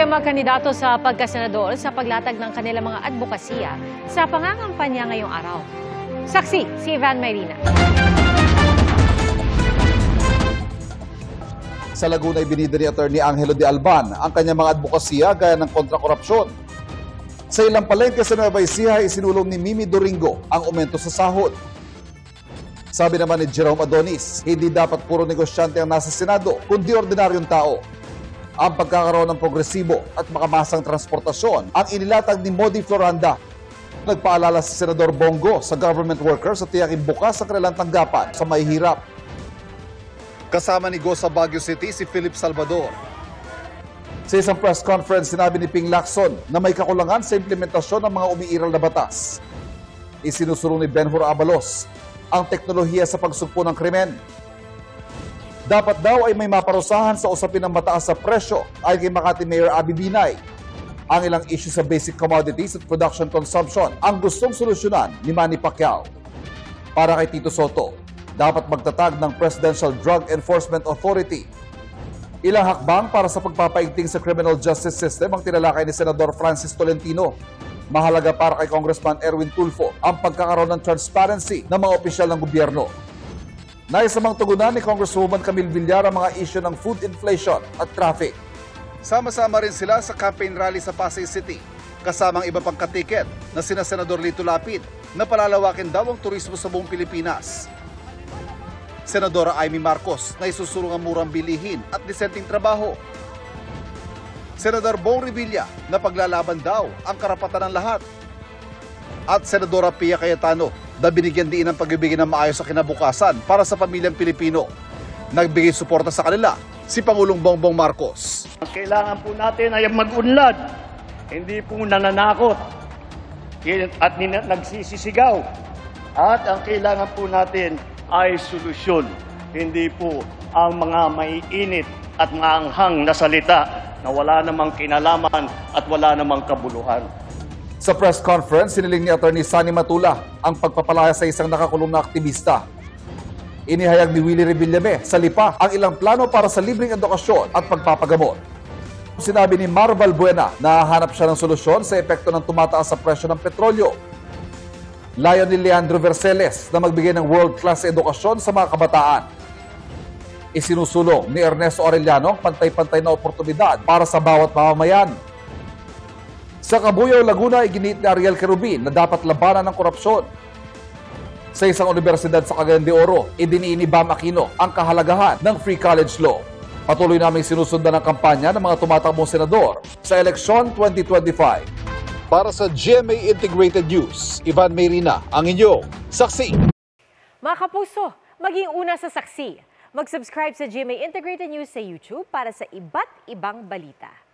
ang mga kandidato sa pagkasenador sa paglatag ng kanilang mga advokasya sa pangangampanya ngayong araw. Saksi si Ivan Mayrina. Sa Laguna, ibinida ni Atty. Angelo de Alban ang kanyang mga advokasya gaya ng kontra-korupsyon. Sa ilang palengke sa Nueva Ecija, isinulong ni Mimi Doringo ang aumento sa sahod. Sabi naman ni Jerome Adonis, hindi dapat puro negosyante ang nasa Senado, kundi ordinaryong tao. Ang pagkakaroon ng progresibo at makamasang transportasyon ang inilatag ni Modi Floranda. Nagpaalala si Senador Bongo sa government workers at tiyakin bukas ang kanilang tanggapan sa mahihirap. Kasama ni Go sa Baguio City si Philip Salvador. Sa isang press conference, sinabi ni Ping Lacson na may kakulangan sa implementasyon ng mga umiiral na batas. Isinusulong ni Benhur Abalos ang teknolohiya sa pagsugpo ng krimen. Dapat daw ay may maparusahan sa usapin ng mataas sa presyo ay kay Makati Mayor Abby Binay. Ang ilang issue sa basic commodities at production consumption ang gustong solusyonan ni Manny Pacquiao. Para kay Tito Soto, dapat magtatag ng Presidential Drug Enforcement Authority. Ilang hakbang para sa pagpapaigting sa criminal justice system ang tinalakay ni Senador Francis Tolentino. Mahalaga para kay Congressman Erwin Tulfo ang pagkakaroon ng transparency ng mga opisyal ng gobyerno. Naisamang tugunan ni Congresswoman Camille Villar ang mga isyu ng food inflation at traffic. Sama-sama rin sila sa campaign rally sa Pasay City, kasamang iba pang katiket na sina Senador Lito Lapid na palalawakin daw ang turismo sa buong Pilipinas. Senadora Amy Marcos na isusulong ang murang bilihin at disenteng trabaho. Senador Bong Revilla na paglalaban daw ang karapatan ng lahat. At Senadora Pia Cayetano na binigyan din ng pagbibigay ng maayos sa kinabukasan para sa pamilyang Pilipino. Nagbigay suporta sa kanila si Pangulong Bongbong Marcos. Ang kailangan po natin ay mag-unlad, hindi po nananakot at nagsisisigaw. At ang kailangan po natin ay solusyon, hindi po ang mga maiinit at maanghang na salita na wala namang kinalaman at wala namang kabuluhan. Sa press conference, siniling ni Atty. Sani Matula ang pagpapalaya sa isang nakakulong na aktivista. Inihayag ni Willie Revillame sa Lipa ang ilang plano para sa libreng edukasyon at pagpapagamot. Sinabi ni Marval Buena na hahanap siya ng solusyon sa epekto ng tumataas sa presyo ng petrolyo. Layo ni Leandro Verceles na magbigay ng world-class edukasyon sa mga kabataan. Isinusulong ni Ernesto Arellano ang pantay-pantay na oportunidad para sa bawat mamamayan. Sa Cabuyao, Laguna, iginiit ni Ariel Querubin na dapat labanan ng korupsyon. Sa isang universidad sa Cagayan de Oro, idiniin ni Bam Aquino ang kahalagahan ng free college law. Patuloy namin sinusundan ang kampanya ng mga tumatakbong senador sa eleksyon 2025. Para sa GMA Integrated News, Ivan Mayrina, ang inyong saksi. Mga kapuso, maging una sa saksi. Mag-subscribe sa GMA Integrated News sa YouTube para sa iba't ibang balita.